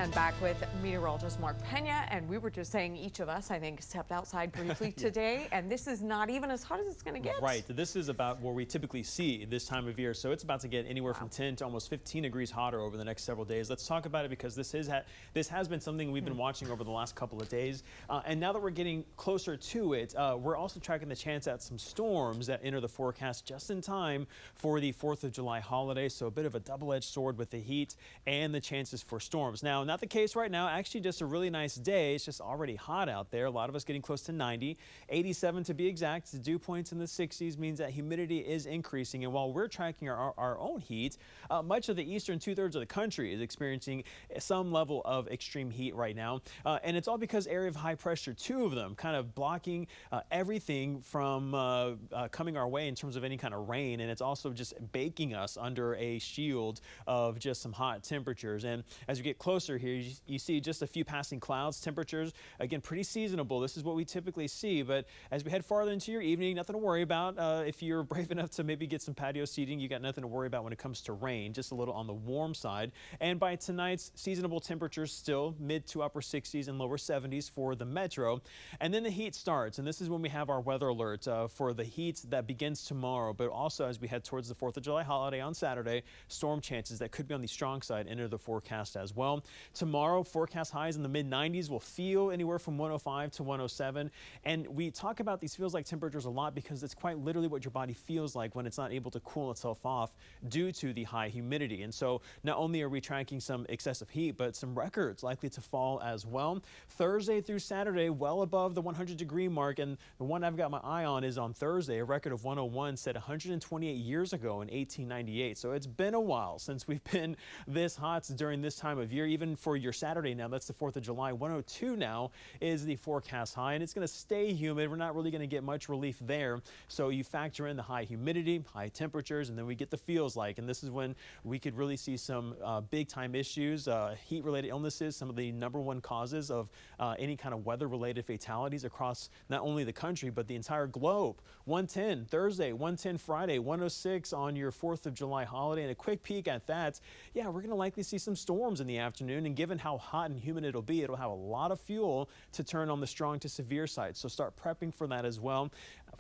And back with meteorologist Mark Pena, and we were just saying each of us, I think, stepped outside briefly today, and this is not even as hot as it's going to get. Right. This is about where we typically see this time of year, so it's about to get anywhere from 10 to almost 15 degrees hotter over the next several days. Let's talk about it because this has been something we've been watching over the last couple of days, and now that we're getting closer to it, we're also tracking the chance at some storms that enter the forecast just in time for the 4th of July holiday, so a bit of a double-edged sword with the heat and the chances for storms. Now, not the case right now. Actually, just a really nice day. It's just already hot out there. A lot of us getting close to 90, 87 to be exact. The dew points in the 60s means that humidity is increasing. And while we're tracking our own heat, much of the eastern two-thirds of the country is experiencing some level of extreme heat right now. And it's all because area of high pressure, two of them, kind of blocking everything from coming our way in terms of any kind of rain. And it's also just baking us under a shield of just some hot temperatures. And as we get closer here, you see just a few passing clouds. Temperatures, again, pretty seasonable. This is what we typically see. But as we head farther into your evening, nothing to worry about. If you're brave enough to maybe get some patio seating, you got nothing to worry about when it comes to rain, just a little on the warm side. And by tonight's seasonable temperatures, still mid to upper 60s and lower 70s for the metro. And then the heat starts. And this is when we have our weather alert for the heat that begins tomorrow. But also as we head towards the 4th of July holiday on Saturday, storm chances that could be on the strong side enter the forecast as well. Tomorrow, forecast highs in the mid-90s. Will feel anywhere from 105 to 107. And we talk about these feels like temperatures a lot because it's quite literally what your body feels like when it's not able to cool itself off due to the high humidity. And so not only are we tracking some excessive heat, but some records likely to fall as well. Thursday through Saturday, well above the 100-degree mark. And the one I've got my eye on is on Thursday. A record of 101 set 128 years ago in 1898. So it's been a while since we've been this hot during this time of year. Even for your Saturday now, that's the 4th of July, 102 now is the forecast high, and it's going to stay humid. We're not really going to get much relief there. So you factor in the high humidity, high temperatures, and then we get the feels like, and this is when we could really see some big time issues, heat-related illnesses, some of the #1 causes of any kind of weather-related fatalities across not only the country, but the entire globe. 110 Thursday, 110 Friday, 106 on your 4th of July holiday, and a quick peek at that. Yeah, we're going to likely see some storms in the afternoon, and given how hot and humid it'll be, it'll have a lot of fuel to turn on the strong to severe side. So start prepping for that as well.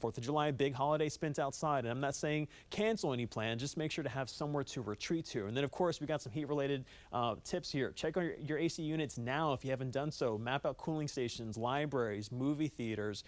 4th of July, big holiday spent outside, and I'm not saying cancel any plan, just make sure to have somewhere to retreat to. And then of course we got some heat related tips here. Check on your AC units now if you haven't done so. Map out cooling stations, libraries, movie theaters,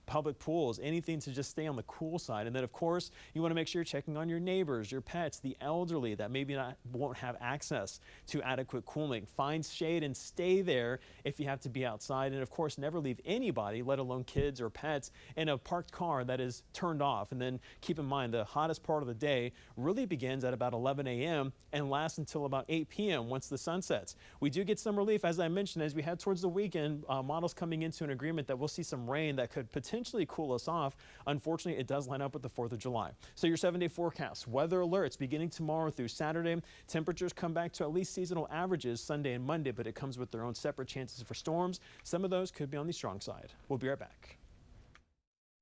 public pools, anything to just stay on the cool side. And then of course you want to make sure you're checking on your neighbors, your pets, the elderly that maybe won't have access to adequate cooling. Find shade and stay there if you have to be outside. And of course never leave anybody, let alone kids or pets, in a parked car that is turned off. And then keep in mind the hottest part of the day really begins at about 11 a.m. and lasts until about 8 p.m. once the sun sets. We do get some relief, as I mentioned, as we head towards the weekend. Models coming into an agreement that we'll see some rain that could potentially cool us off. Unfortunately, it does line up with the 4th of July. So your 7-day forecast, weather alerts beginning tomorrow through Saturday. Temperatures come back to at least seasonal averages Sunday and Monday, but it comes with their own separate chances for storms. Some of those could be on the strong side. We'll be right back.